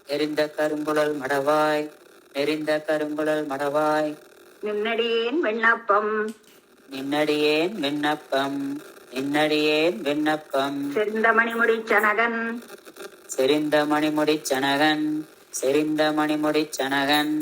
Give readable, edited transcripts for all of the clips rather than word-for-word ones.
எரிந்த கருங்குழல் மடவாய் நெறிந்த கருங்குழல் மடவாய் நின்னடியேன் விண்ணப்பம் நின்னடியேன் விண்ணப்பம் நின்னடியேன் விண்ணப்பம் செறிந்த மணிமுடிச்சனகன் செறிந்த மணிமுடிச்சனகன் செறிந்த மணிமுடிச்சனகன்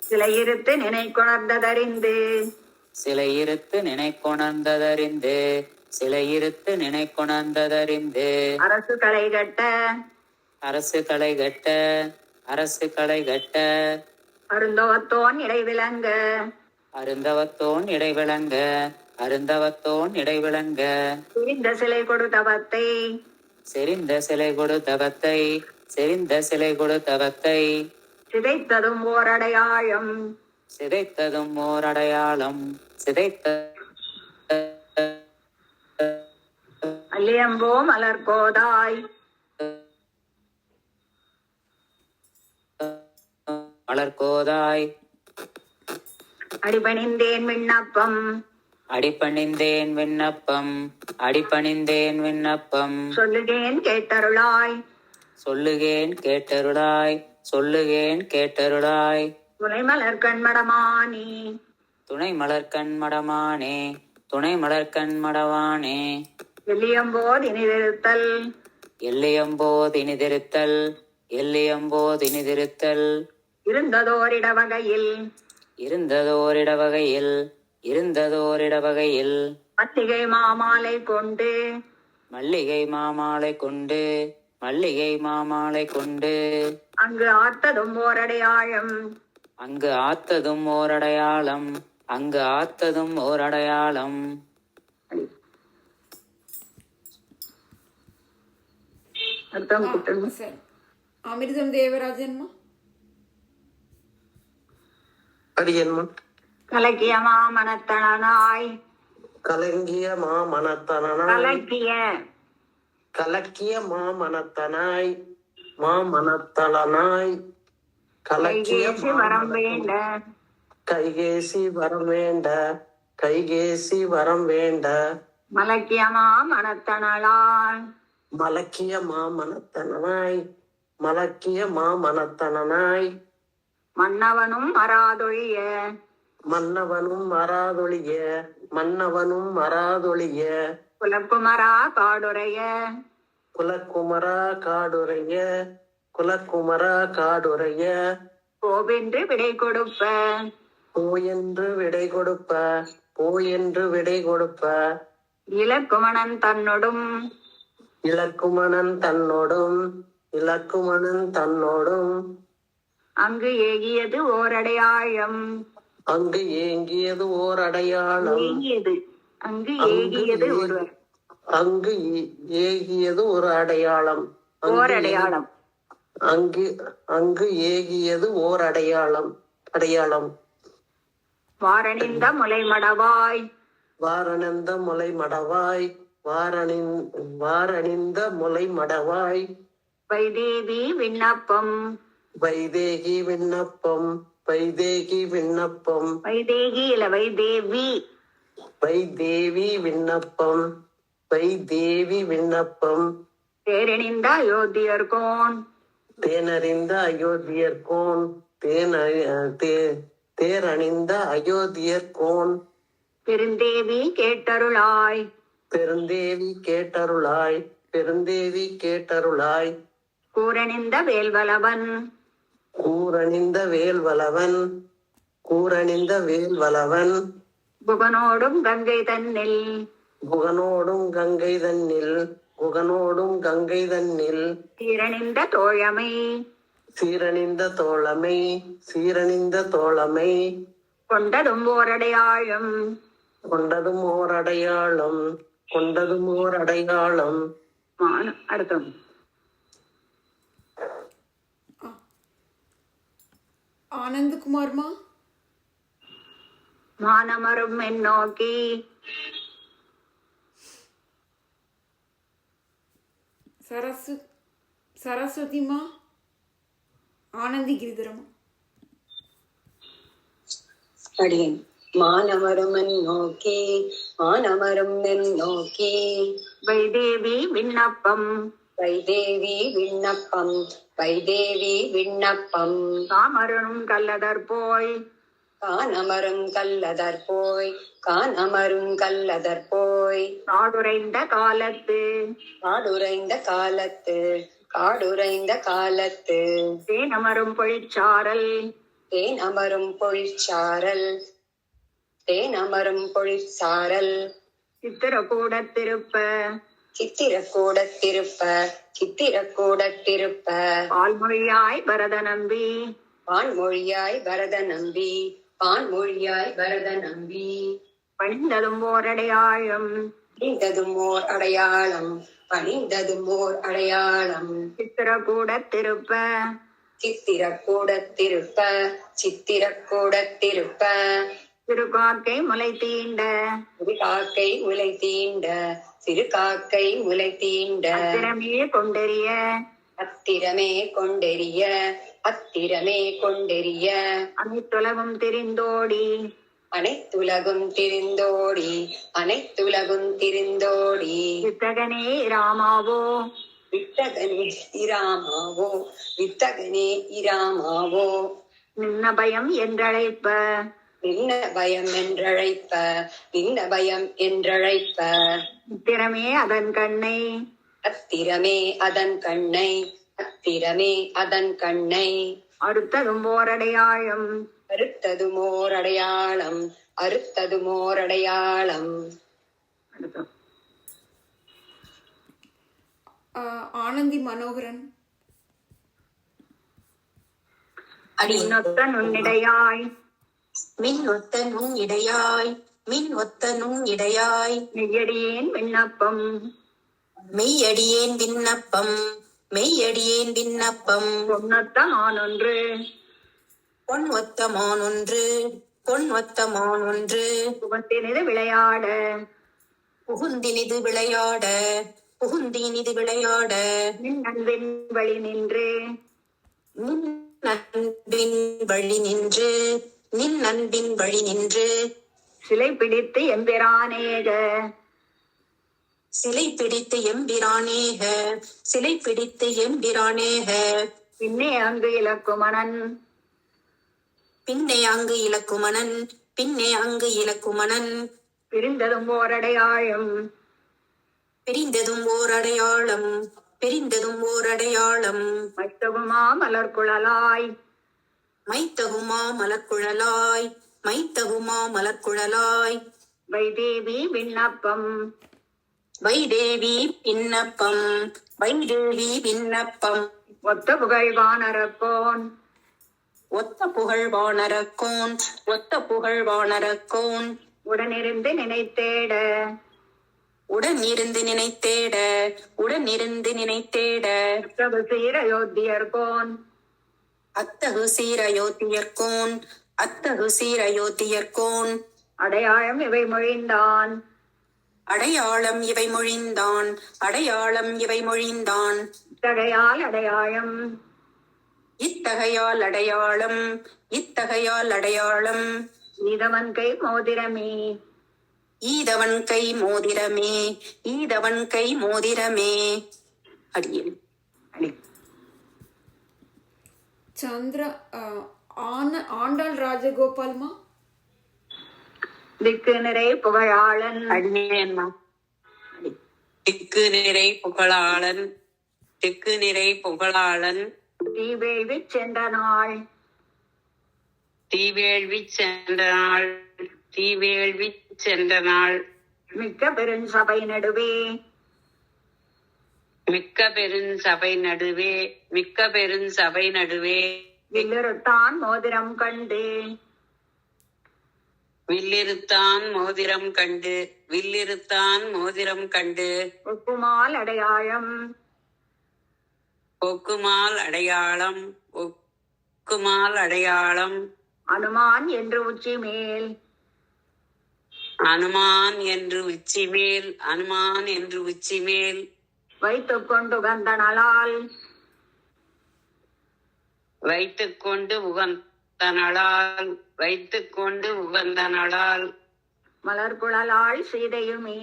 சிலையிருத்து நினைக்குணர்ந்ததறிந்து சிலையிருத்து நினைக்கொணர்ந்ததறிந்து சிலையிருத்து நினைக்கொணர்ந்ததறிந்து அரசு களை கட்ட அரசு களை கட்ட அரசு களை கட்ட அருந்தவத்தோன் இடைவிலங்க அருந்தவத்தோன் இடைவிளங்க அருந்தவத்தோன் இடைவிளங்க சிரிந்த சிலை கொடுத்தவத்தை செறிந்த சிலை கொடுத்தவத்தை செறிந்த சிலை கொடுத்தவத்தை சிதைத்ததும் ஓரடையாழம் சிதைத்ததும் ஓர் அடையாளம் சிதைத்த அல்லியம்போ மலர்கோதாய் மலர்கோதாய் அடிபணிந்தேன் விண்ணப்பம் அடிபணிந்தேன் விண்ணப்பம் அடிபணிந்தேன் விண்ணப்பம் சொல்லுகேன் கேட்டருளாய் சொல்லுகேன் கேட்டருளாய் சொல்லுகேன் கேட்டருளாய் துணை மலர் கண்மடமானி துணை மலர்கண் மடமானே துணை மலர்கண் மடவானே எல்லியம்போது இனிதிருத்தல் எல்லியம்போதினிதிருத்தல் எல்லியம்போதினிதிருத்தல் இருந்ததோரிடவகையில் இருந்ததோரிடவகையில் இருந்ததோரிடவகையில் மத்திகை மாமாலை கொண்டு மல்லிகை மாமாலை கொண்டு மல்லிகை மாமாலை கொண்டு அங்கு ஆத்ததும் ஓரடையாழம் அங்கு ஆத்ததும் ஓரடையாளம் அங்கு ஆத்ததும் ஓரடையாளம் அர்த்தம் குட்டணும். சரி. அமிர்தம் தேவராஜன்மா அடியன்மா கலக்கிய மாமனத்தனாய் கலங்கிய மாமனத்தனாய் கலக்கிய கலக்கிய மாமனத்தனாய் மாமனத்தலனாய் கலக்கிய கைகேசி வரம் வேண்ட கைகேசி வரம் வேண்ட கைகேசி வரம் வேண்ட மலக்கிய மாமனத்தனளாய் மலக்கிய மாமனத்தனாய் மலக்கிய மாமனத்தனாய் மன்னவனும் மராதொழிய மன்னவனும் மராதொழிய மன்னவனும் மராதொழிய குலக்குமரா காடுரைய குலக்குமரா காடுரைய குலக்குமரா காடுரைய கோவென்று விடை கொடுப்ப போயென்று விடை கொடுப்ப போயென்று விடை கொடுப்ப இலக்குமணன் தன்னொடும் இலக்குமணன் தன்னோடும் இலக்குமணன் தன்னோடும் அங்கு ஏகியது ஓரடையாழம் அங்கு ஏங்கியது ஓர் அடையாளம் ஏகியது அங்கு ஏகியது ஒருவர் அங்கு ஏகியது ஒரு அடையாளம் ஓரடையாளம் அங்கு அங்கு ஏகியது ஓர் அடையாளம் அடையாளம் வாரணிந்த முலைமடவாய் வாரணந்த முலை மடவாய் வாரணிந்த முலை மடவாய் வைதேவி விண்ணப்பம் வைதேகி விண்ணப்பம் வைதேகி விண்ணப்பம் வைதேகி இல்ல வைதேவி வைதேவி விண்ணப்பம் வைதேவி விண்ணப்பம் தேரணிந்த அயோத்தியர்கோன் தேனறிந்த அயோத்தியர்கோன் தேரணிந்த அயோத்தியர்கோன் பெருந்தேவி கேட்டருளாய் பெருந்தேவி கேட்டருளாய் பெருந்தேவி கேட்டருளாய் கூரணிந்த வேல்வலவன் கூரணிந்த வேல்வலவன் கூரணிந்த வேல்வலவன் புகனோடும் கங்கை தன்னில் குகனோடும் கங்கை தன்னில் குகனோடும் கங்கை தன்னில் சீரணிந்த தோழமை சீரணிந்த தோழமை சீரணிந்த தோழமை கொண்டதும் ஓரடையாழம் கொண்டதும் ஓர் அடையாளம் கொண்டதும் ஓர் அடையாளம் அர்த்தம் ஆனந்தகுமார்மா மானமரும் என் நோக்கி சரஸ்வதிமா ஆனந்தி கிரிதரமா அடியேன் மானவரும் நோக்கி வைதேவி விண்ணப்பம் வைதேவி விண்ணப்பம் வைதேவி விண்ணப்பம் காமருணும் கல்லதர் போய் கானமரும் கல்லதர் போய் கானமரும் கல்லதர் போய் காடுரைந்த காலத்து காடுரைந்த காலத்து காடுரைந்த காலத்து தேனமரும் பொழிச்சாரல் தேன் அமரும் பொழிற்சாரல் தேன் அமரும் பொழிற்சாரல் சித்திரக்கூடத்திருப்ப சித்திரக்கூடத்திருப்ப சித்திரக்கூடத்திருப்ப பால்மொழியாய் பரத நம்பி பான்மொழியாய் வரத நம்பி பான்மொழியாய் வரத நம்பி பணிந்ததும் ஓரடையாழம் பணிந்ததும் ஓர் அடையாளம் பணிந்ததும் ஓர் அடையாளம் சித்திரக்கூடத்திருப்ப சித்திரக்கூடத்திருப்ப சித்திரக்கூடத்திருப்ப திருக்காக்கை முளை தீண்ட சிறு காக்கை முளை தீண்ட சிறு காக்கை முளை தீண்ட அத்திரமே கொண்டெறிய அத்திரமே கொண்டெறிய அத்திரமே கொண்டெறிய அனைத்துலகும் திரிந்தோடி அனைத்துலகும் திரிந்தோடி அனைத்துலகும் திரிந்தோடி வித்தகனே ராமாவோ வித்தகனே இராமாவோ வித்தகனே இராமாவோ நின்ன பயம் என்றழைப்ப நின்ன பயம் என்றழைப்ப நின்ன பயம் என்றழைப்ப சித்திரமே அதன் கண்ணை அத்திரமே அதன் கண்ணை அத்திரமே அதன் கண்ணை அறுத்ததும் ஓரடையாழம் அறுத்ததுமோர் அடையாளம் அறுத்ததுமோர் அடையாளம் ஆனந்தி மனோகரன். மின்னொத்த நுண்ணிடையாய் மின் ஒத்த நுண் இடையாய் மின் ஒத்த நுண் இடையாய் மெய்யடியேன் விண்ணப்பம் மெய்யடியேன் விண்ணப்பம் மெய்யடியேன் விண்ணப்பம் பொன்னொத்த மானொன்று பொன் ஒத்த மானொன்று பொன் ஒத்த மானொன்று புகத்தினிது விளையாட புகுந்தினிது விளையாட புகுந்தினிது விளையாட நின் அன்பின் வழி நின்று நின் அன்பின் வழி நின்று நின் அன்பின் வழி நின்று சிலை பிடித்து எம்பிரானேக சிலை பிடித்து எம்பிரானேக சிலை பிடித்து எம்பிரானேக பின்னே அங்கு இலக்குமணன் பின்னே அங்கு இலக்குமணன் பின்னே அங்கு இலக்குமணன் பிரிந்ததும் ஓரடையாழம் பிரிந்ததும் ஓர் அடையாளம் பிரிந்ததும் ஓர் அடையாளம் மைத்தகுமா மலர்குழலாய் மைத்தகுமா மலர்குழலாய் மைத்தகுமா மலர்குழலாய் வைதேவி விண்ணப்பம் வைதேவி விண்ணப்பம் வைதேவி விண்ணப்பம் ஒத்த புகழ் வானரக்கோன் ஒத்த புகழ் வானரக்கோன் ஒத்த புகழ் வானரக்கோன் உடனிருந்து நினைத்தேட உடனிருந்து நினைத்தேட உடனிருந்து நினைத்தேட பிரபு சீர அயோத்தியர்கோன் அத்தகு சீரயோத்தியர்கோன் அத்தகு சீரயோத்தியர்கோன் அடையாளம் இவை மொழிந்தான் அடையாளம் இவை மொழிந்தான் அடையாளம் இவை மொழிந்தான் இத்தகையால் அடையாளம் இத்தகையால் அடையாளம் இத்தகையால் அடையாளம் நீதவன் கை மோதிரமே ஈதவன் கை மோதிரமே ஈதவன் கை மோதிரமே அடியேன் அடி சந்திர ஆண்டாள் ராஜகோபால்மா. திக்கு நிறை புகழாளன் அடியேன்மா. திக்கு நிறை புகழாளன் திக்கு நிறை புகழாளன் தீவேள்வி சென்ற நாள் தீவேள்வி சென்ற நாள் தீவேள்வி சென்ற நாள் மிக்க பெருஞ்சபை நடுவே மிக்க பெருஞ்சபை நடுவே மிக்க பெருஞ்சபை நடுவே வில்லிருத்தான் மோதிரம் கண்டு வில்லிருத்தான் மோதிரம் கண்டு வில்லிருத்தான் மோதிரம் கண்டு ஒப்புமால் அடையாளம் ஒக்குமால் அடையாளம் ஒக்குமால் அடையாளம் அனுமான் என்று உச்சி மேல் அனுமான் என்று உச்சி மேல் அனுமான் என்று உச்சி மேல் வைத்துக் கொண்டு உகந்த நலால் வைத்துக் கொண்டு உகந்த நளால் வைத்துக் கொண்டு உகந்த நளால் மலர்குழலாள் சீதையுமே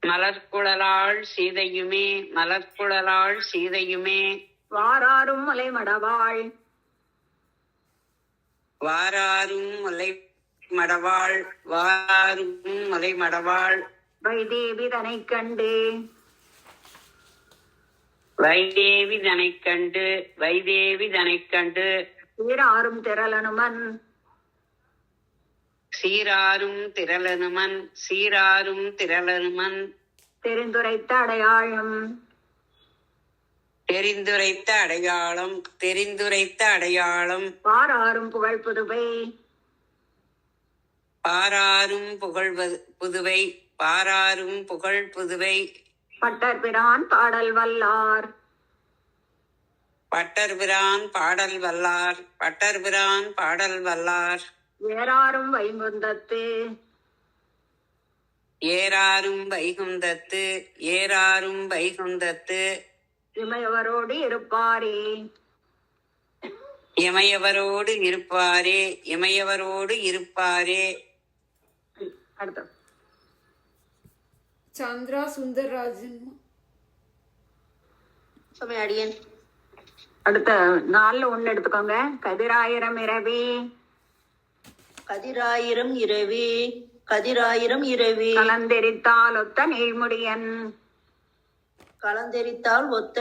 மலர்குழலாள் சீதையுமே மலர்குழலாள் சீதையுமே வாராரும் மலைமடவாள் வாராரும் மலை மடவாள் வாரும் மலை மடவாள் வைதேவி தனைக் கண்டு வைதேவி தனைக் கண்டு வைதேவி தனைக் கண்டு சீராரும் திரளனுமன் சீராரும் திரளனுமன் சீராரும் திரளனுமன் தெரிந்துரைத்த அடையாளம் தெரிந்துரைத்த அடையாளம் தெரிந்துரைத்த அடையாளம் பாராரும் புகழ் புதுவை பாராரும் புகழ் புதுவை பாராரும் புகழ் புதுவை பட்டர்பிரான் பாடல் வல்லார் பட்டர்பிரான் பாடல் வல்லார் பட்டர்பிரான் பாடல் வல்லார் ஏறாரும் வைகுந்தத்து ஏறாரும் வைகுந்தத்து ஏறாரும் வைகுந்தத்து இமையவரோடு இருப்பாரே இமையவரோடு இருப்பாரே இமையவரோடு இருப்பாரே. அடுத்த சந்திரா சுந்தரராஜன் அடியன். அடுத்த 4 ஒண்ணு எடுத்துக்கோங்க. கதிராயிரம் இரவி கதிராயிரம் இரவி கதிராயிரம் இரவி கலந்தெரித்தால் ஒத்த நீழ்முடியன் கலந்தெரித்தால் ஒத்த